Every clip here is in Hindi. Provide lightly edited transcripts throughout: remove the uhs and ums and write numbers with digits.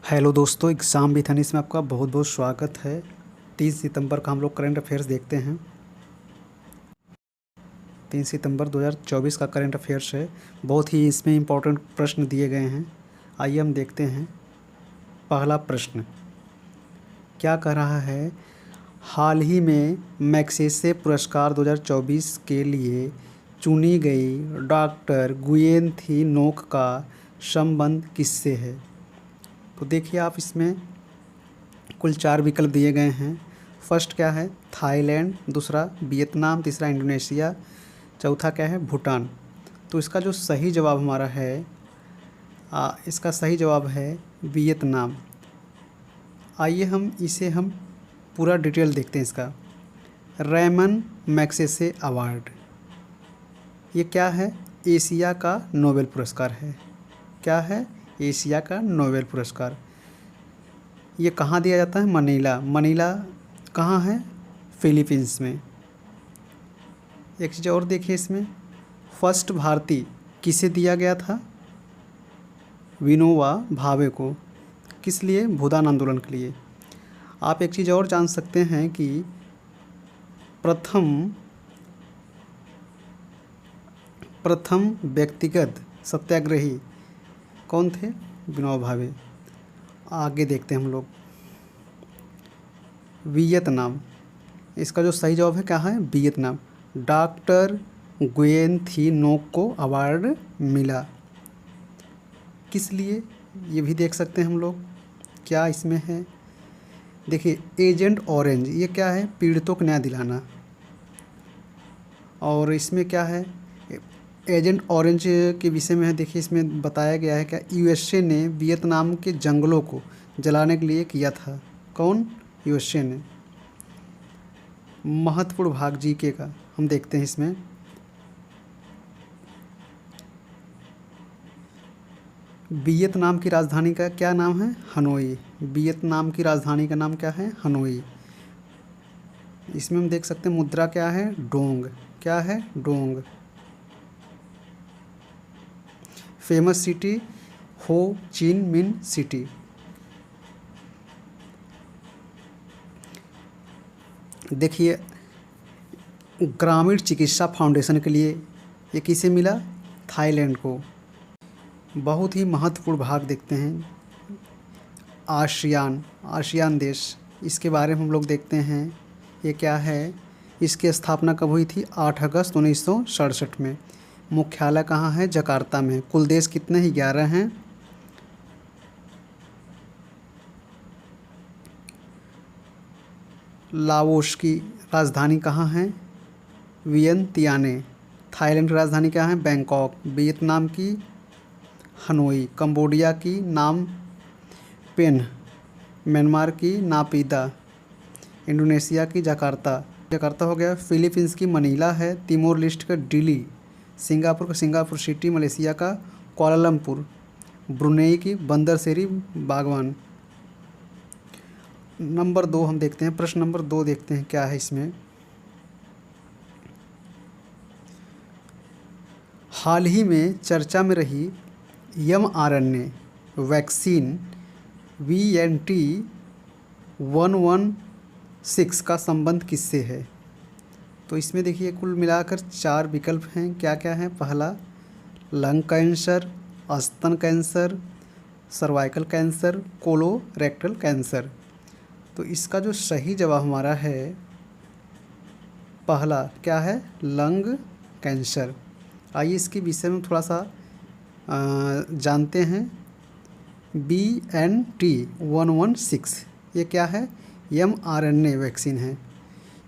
हेलो दोस्तों, एग्ज़ाम विथ अनीस में आपका बहुत बहुत स्वागत है। 30 सितंबर का हम लोग करंट अफेयर्स देखते हैं। 3 सितंबर 2024 का करंट अफेयर्स है। बहुत ही इसमें इम्पोर्टेंट प्रश्न दिए गए हैं। आइए हम देखते हैं। पहला प्रश्न क्या कह रहा है? हाल ही में मैग्सेसे पुरस्कार 2024 के लिए चुनी गई डॉक्टर गुयेन थी नोक का संबंध किससे है? तो देखिए आप, इसमें कुल 4 विकल्प दिए गए हैं। फर्स्ट क्या है? थाईलैंड, दूसरा वियतनाम, तीसरा इंडोनेशिया, चौथा क्या है? भूटान। तो इसका जो सही जवाब हमारा है, इसका सही जवाब है वियतनाम। आइए हम पूरा डिटेल देखते हैं इसका। रेमन मैग्सेसे अवार्ड, ये क्या है? एशिया का नोबेल पुरस्कार है। क्या है? एशिया का नोबेल पुरस्कार। ये कहाँ दिया जाता है? मनीला। मनीला कहाँ है? फिलीपींस में। एक चीज़ और देखिए इसमें, फर्स्ट भारतीय किसे दिया गया था? विनोबा भावे को। किस लिए? भूदान आंदोलन के लिए। आप एक चीज़ और जान सकते हैं कि प्रथम व्यक्तिगत सत्याग्रही कौन थे? विनोबा भावे। आगे देखते हैं हम लोग। वियतनाम, इसका जो सही जवाब है क्या है? वियतनाम। डॉक्टर गुयेन थी नोक को अवार्ड मिला। किस लिए? ये भी देख सकते हैं हम लोग। क्या इसमें है? देखिए, एजेंट ऑरेंज, ये क्या है? पीड़ितों को न्याय दिलाना। और इसमें क्या है? एजेंट ऑरेंज के विषय में है। देखिए इसमें बताया गया है क्या यूएसए ने वियतनाम के जंगलों को जलाने के लिए किया था। कौन? यूएसए ने। महत्वपूर्ण भाग जीके का हम देखते हैं इसमें। वियतनाम की राजधानी का क्या नाम है? हनोई। वियतनाम की राजधानी का नाम क्या है? हनोई। इसमें हम देख सकते हैं मुद्रा क्या है? डोंग। क्या है? डोंग। फेमस सिटी हो चिन मिन सिटी। देखिए, ग्रामीण चिकित्सा फाउंडेशन के लिए ये किसे मिला? थाईलैंड को। बहुत ही महत्वपूर्ण भाग देखते हैं। आसियान देश, इसके बारे में हम लोग देखते हैं। ये क्या है? इसकी स्थापना कब हुई थी? 8 अगस्त 1967 में। मुख्यालय कहाँ है? जकार्ता में। कुल देश कितने हैं? 11 हैं। लाओस की राजधानी कहाँ है? वियंतियाने। थाईलैंड की राजधानी क्या है? बैंकॉक। वियतनाम की हनोई। कंबोडिया की नाम पेन। म्यांमार की नापीदा। इंडोनेशिया की जकार्ता। जकार्ता हो गया। फिलीपींस की मनीला है। तिमोर लिस्ट का डिली। सिंगापुर का सिंगापुर सिटी। मलेशिया का कुआलालंपुर। ब्रुनेई की बंदरसेरी बागवान। नंबर 2 हम देखते हैं। प्रश्न नंबर 2 देखते हैं क्या है इसमें। हाल ही में चर्चा में रही mRNA वैक्सीन VNT116 का संबंध किससे है? तो इसमें देखिए कुल मिलाकर 4 विकल्प हैं। क्या क्या है? पहला लंग कैंसर, स्तन cancer, cervical cancer, colorectal cancer. तो इसका जो सही जवाब हमारा है पहला क्या है? Lung cancer. आइए इसके विषय में थोड़ा सा जानते हैं। BNT116 ये क्या है? mRNA वैक्सीन है।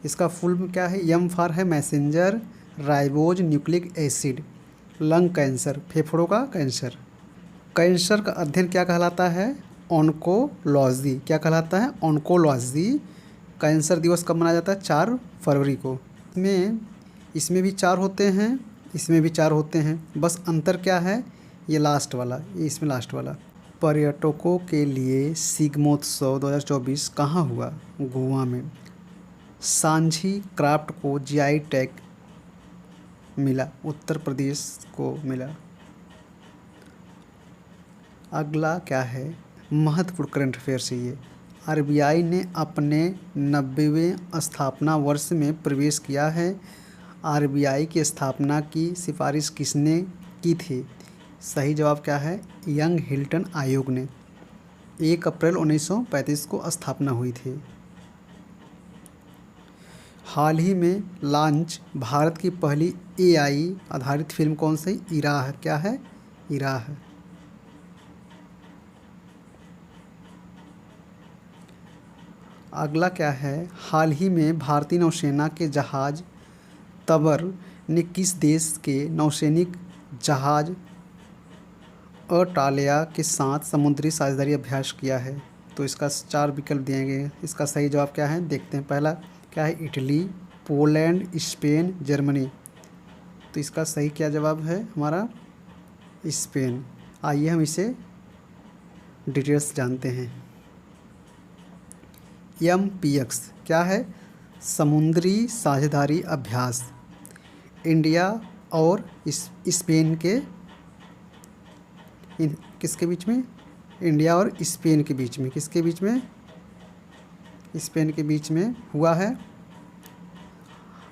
इसका फुल क्या है? M फॉर है messenger ribose nucleic acid. Lung cancer, फेफड़ों का कैंसर। कैंसर का अध्ययन क्या कहलाता है? ऑन्कोलॉजी। क्या कहलाता है? ऑन्कोलॉजी। कैंसर दिवस कब मनाया जाता है? 4 फरवरी को। इसमें भी 4 होते हैं, इसमें भी 4 होते हैं। बस अंतर क्या है? ये लास्ट वाला, ये इसमें लास्ट वाला। पर्यटकों के लिए शिग्मोत्सव 2024 कहाँ हुआ? गोवा में। सांझी क्राफ्ट को जीआई टैग मिला, उत्तर प्रदेश को मिला। अगला क्या है? महत्वपूर्ण करंट अफेयर्स है ये। आरबीआई ने अपने 90वें स्थापना वर्ष में प्रवेश किया है। आरबीआई की स्थापना की सिफारिश किसने की थी? सही जवाब क्या है? यंग हिल्टन आयोग ने। 1 अप्रैल 1935 को स्थापना हुई थी। हाल ही में लॉन्च भारत की पहली एआई आधारित फिल्म कौन सी? इराह। क्या है? इराह। अगला क्या है? हाल ही में भारतीय नौसेना के जहाज तबर ने किस देश के नौसैनिक जहाज अटालिया के साथ समुद्री साझेदारी अभ्यास किया है? तो इसका 4 विकल्प दिए गए हैं। इसका सही जवाब क्या है? देखते हैं। पहला क्या है? Italy, Poland, Spain, Germany. तो इसका सही क्या जवाब है हमारा? स्पेन। आइए हम इसे डिटेल्स जानते हैं। MPX क्या है? समुद्री साझेदारी अभ्यास। इंडिया और स्पेन के किसके बीच में? इंडिया और स्पेन के बीच में। किसके बीच में? स्पेन के बीच में हुआ है।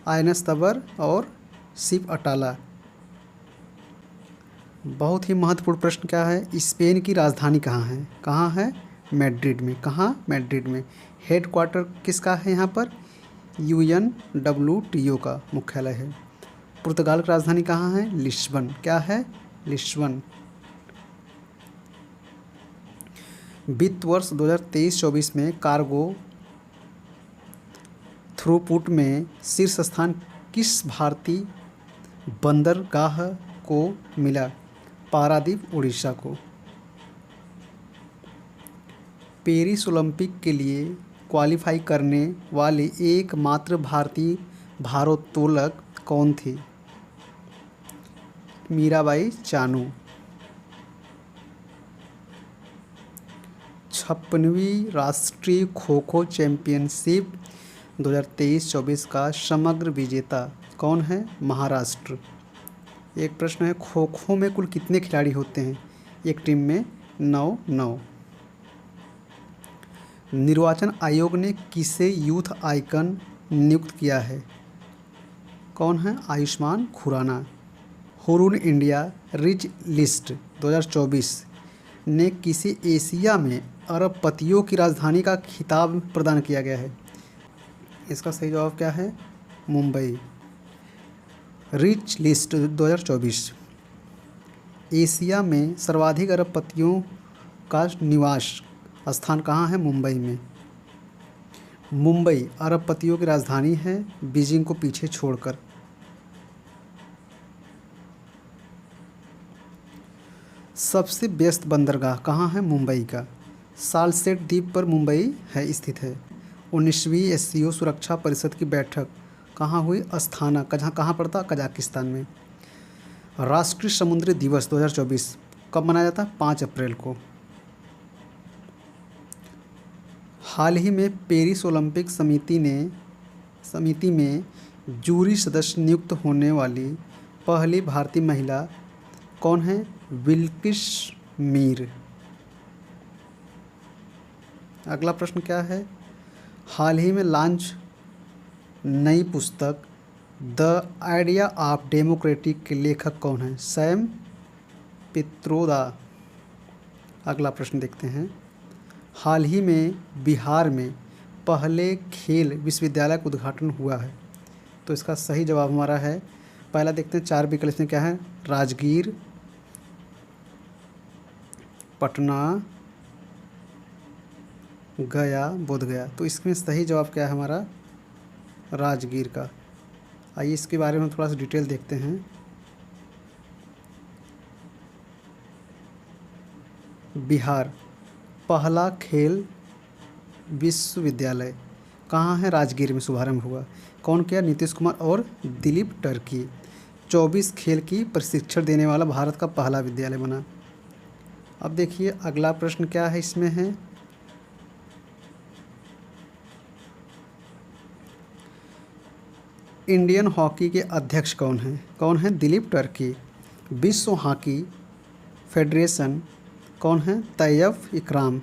आईएनएस तबर और शिप अटाला। बहुत ही महत्वपूर्ण प्रश्न क्या है? स्पेन की राजधानी कहाँ है? कहाँ है? मैड्रिड में। कहाँ? मैड्रिड में। हेडक्वार्टर किसका है यहाँ पर? UNWTO का मुख्यालय है। पुर्तगाल की राजधानी कहाँ है? लिस्बन। क्या है? लिस्बन। वित्त वर्ष 2023-24 में कार्गो थ्रूपुट में शीर्ष स्थान किस भारतीय बंदरगाह को मिला? पारादीप, उड़ीसा को। पेरिस ओलंपिक के लिए क्वालिफाई करने वाली एकमात्र भारतीय भारोत्तोलक कौन थी? मीराबाई चानू। 56वीं राष्ट्रीय खो खो चैंपियनशिप 2023-24 का समग्र विजेता कौन है? महाराष्ट्र। एक प्रश्न है, खो खो में कुल कितने खिलाड़ी होते हैं? एक टीम में 9। निर्वाचन आयोग ने किसे यूथ आइकन नियुक्त किया है? कौन है? Ayushmann Khurrana. Hurun India rich list 2024 ने किसे एशिया में अरबपतियों की राजधानी का खिताब प्रदान किया गया है? इसका सही जवाब क्या है? मुंबई। रिच लिस्ट 2024 एशिया में सर्वाधिक अरबपतियों का निवास स्थान कहाँ है? मुंबई में। मुंबई अरबपतियों की राजधानी है, बीजिंग को पीछे छोड़कर। सबसे व्यस्त बंदरगाह कहाँ है? मुंबई का। सालसेट द्वीप पर मुंबई है स्थित है। 19वीं SCO सुरक्षा परिषद की बैठक कहाँ हुई? अस्थाना। कहाँ पड़ता? कजाकिस्तान में। राष्ट्रीय समुद्री दिवस 2024 कब मनाया जाता है? 5 अप्रैल को। हाल ही में पेरिस ओलंपिक समिति में जूरी सदस्य नियुक्त होने वाली पहली भारतीय महिला कौन है? बिल्किस मीर। अगला प्रश्न क्या है? हाल ही में लॉन्च नई पुस्तक द आइडिया ऑफ डेमोक्रेटिक के लेखक कौन है? सैम पित्रोदा। अगला प्रश्न देखते हैं। हाल ही में बिहार में पहले खेल विश्वविद्यालय का उद्घाटन हुआ है। तो इसका सही जवाब हमारा है, पहला देखते हैं 4 विकल्प इसमें क्या है? राजगीर, पटना, गया, बोधगया। तो इसमें सही जवाब क्या है हमारा? राजगीर का। आइए इसके बारे में थोड़ा सा डिटेल देखते हैं। बिहार पहला खेल विश्वविद्यालय कहाँ है? राजगीर में शुभारंभ हुआ। कौन किया? नीतीश कुमार और दिलीप टर्की। 24 खेल की प्रशिक्षण देने वाला भारत का पहला विद्यालय बना। अब देखिए अगला प्रश्न क्या है इसमें है, इंडियन हॉकी के अध्यक्ष कौन है? कौन है? दिलीप टर्की। विश्व हॉकी फेडरेशन कौन है? तैयब इकराम।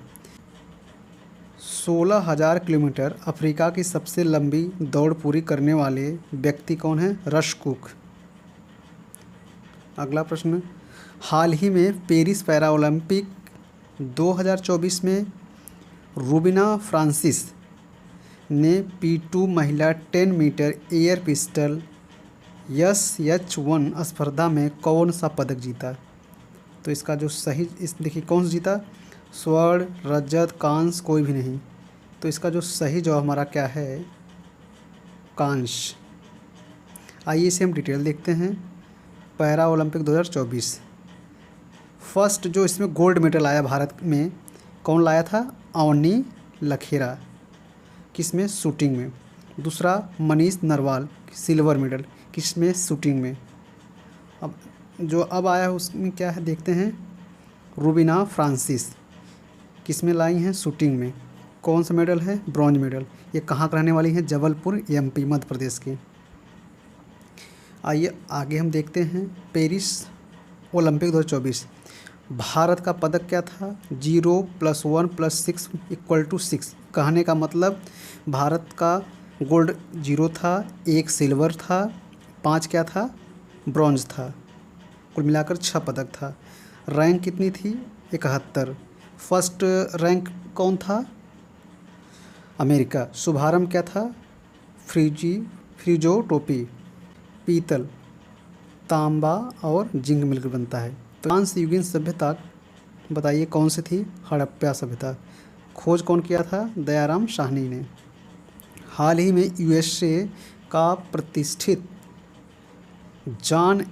16,000 किलोमीटर अफ्रीका की सबसे लंबी दौड़ पूरी करने वाले व्यक्ति कौन है? Rush cook. अगला प्रश्न, हाल ही में पेरिस पैरा ओलंपिक 2024 में रूबिना फ्रांसिस ने P2 महिला 10 मीटर एयर पिस्टल SH1 स्पर्धा में कौन सा पदक जीता? तो इसका जो सही, इस देखिए कौन सा जीता, स्वर्ण, रजत, कांस्य, कोई भी नहीं। तो इसका जो सही जवाब हमारा क्या है? कांस्य। आइए इसे हम डिटेल देखते हैं। पैरा ओलंपिक 2024 फर्स्ट जो इसमें गोल्ड मेडल आया भारत में, कौन लाया था? अवनी लखेरा। किसमें? शूटिंग में। दूसरा मनीष नरवाल, सिल्वर मेडल। किसमें? शूटिंग में। अब जो अब आया है उसमें क्या है देखते हैं। रूबिना फ्रांसिस किसमें लाई हैं? शूटिंग में। कौन सा मेडल है? Bronze medal. ये कहाँ का रहने वाली हैं? जबलपुर MP मध्य प्रदेश के। आइए आगे हम देखते हैं। पेरिस ओलंपिक 2024 भारत का पदक क्या था? 0 + 1 + 6 = 6। कहने का मतलब भारत का गोल्ड 0 था, 1 सिल्वर था, 5 क्या था? ब्रॉन्ज था। कुल मिलाकर 6 पदक था। रैंक कितनी थी? 71। फर्स्ट रैंक कौन था? अमेरिका। शुभारंभ क्या था? फ्रिजो टोपी, पीतल, तांबा और जिंक मिलकर बनता है। तो कांस्य युगीन सभ्यता बताइए कौन सी थी? हड़प्पा सभ्यता। खोज कौन किया था? दयाराम साहनी ने। हाल ही में USA का प्रतिष्ठित जॉन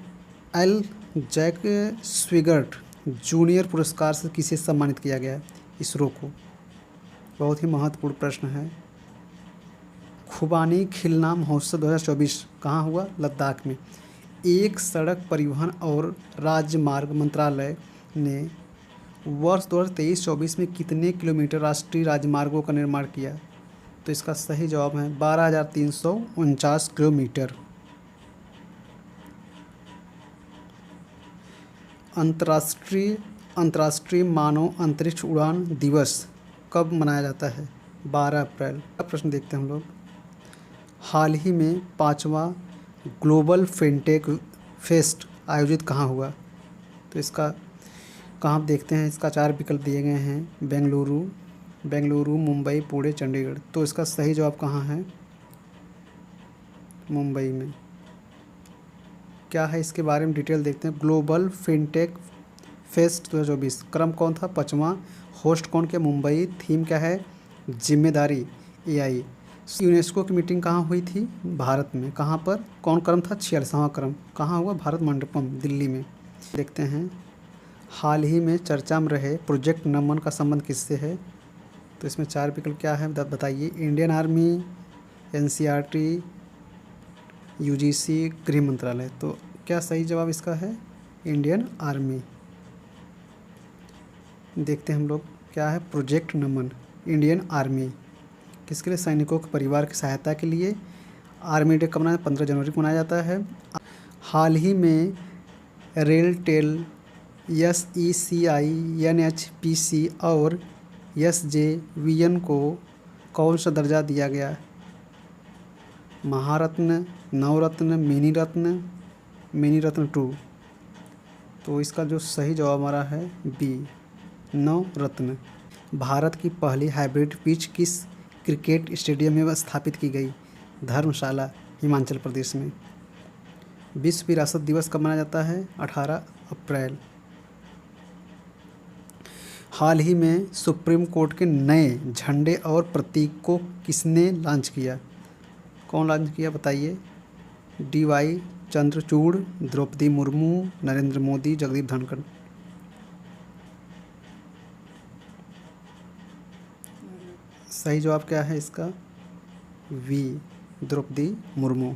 एल जैक स्विगर्ट जूनियर पुरस्कार से किसे सम्मानित किया गया? इसरो को। बहुत ही महत्वपूर्ण प्रश्न है। खुबानी खिलना महोत्सव 2024 कहाँ हुआ? लद्दाख में। एक सड़क परिवहन और राजमार्ग मंत्रालय ने वर्ष 2023-24 में कितने किलोमीटर राष्ट्रीय राजमार्गों का निर्माण किया? तो इसका सही जवाब है 12,349 किलोमीटर। अंतर्राष्ट्रीय मानव अंतरिक्ष उड़ान दिवस कब मनाया जाता है? 12 अप्रैल। अब प्रश्न देखते हैं हम लोग। हाल ही में 5वां ग्लोबल फिनटेक फेस्ट आयोजित कहाँ हुआ? तो इसका कहाँ देखते हैं। इसका 4 विकल्प दिए गए हैं। बेंगलुरु, मुंबई, पुणे, चंडीगढ़। तो इसका सही जवाब कहाँ है? मुंबई में। क्या है इसके बारे में डिटेल देखते हैं। ग्लोबल फिनटेक फेस्ट 2024 क्रम कौन था? 5वां। होस्ट कौन के? मुंबई। थीम क्या है? जिम्मेदारी AI। यूनेस्को की मीटिंग कहाँ हुई थी? भारत में। कहाँ पर? कौन क्रम था? 46वां क्रम। कहाँ हुआ? भारत मंडपम, दिल्ली में। देखते हैं। हाल ही में चर्चा में रहे प्रोजेक्ट नमन का संबंध किससे है? तो इसमें 4 विकल्प क्या है बताइए। इंडियन आर्मी, NCERT, UGC, गृह मंत्रालय। तो क्या सही जवाब इसका है? Indian army. देखते हैं हम लोग क्या है। प्रोजेक्ट नमन इंडियन आर्मी किसके लिए? सैनिकों के परिवार की सहायता के लिए। आर्मी डे कब मनाया? 15 जनवरी को मनाया जाता है। हाल ही में रेलटेल, SECI, NHPC और SJVN को कौन सा दर्जा दिया गया? महारत्न, नवरत्न, मिनी रत्न 2। तो इसका जो सही जवाब हमारा है B, नवरत्न। भारत की पहली हाइब्रिड पिच किस क्रिकेट स्टेडियम में स्थापित की गई? धर्मशाला, हिमाचल प्रदेश में। विश्व विरासत दिवस कब मनाया जाता है? 18 अप्रैल। हाल ही में सुप्रीम कोर्ट के नए झंडे और प्रतीक को किसने लॉन्च किया? कौन लॉन्च किया बताइए। DY चंद्रचूड़, द्रौपदी मुर्मू, नरेंद्र मोदी, जगदीप धनखड़। सही जवाब क्या है इसका? V, द्रौपदी मुर्मू।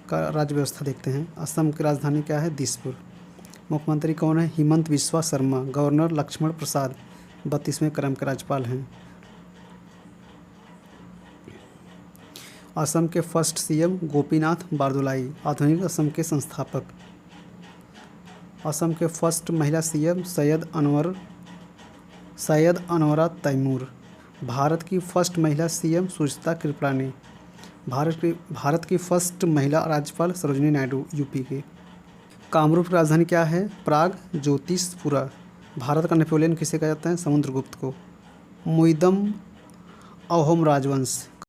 का राज्य व्यवस्था देखते हैं। असम की राजधानी क्या है? दिसपुर। मुख्यमंत्री कौन है? हिमंत बिस्वा शर्मा। गवर्नर लक्ष्मण प्रसाद 32वें क्रम के राज्यपाल हैं। असम के फर्स्ट CM गोपीनाथ बारदुलाई, आधुनिक असम के संस्थापक। असम के फर्स्ट महिला CM सैयद अनवरा तैमूर। भारत की फर्स्ट महिला सीएम सुचित्रा कृपलानी। भारत की फर्स्ट महिला राज्यपाल सरोजिनी नायडू यूपी की। कामरूप की राजधानी क्या है? प्राग ज्योतिषपुरा। भारत का नेपोलियन किसे कहा जाता है? समुद्रगुप्त को। मुइदम अहोम राजवंश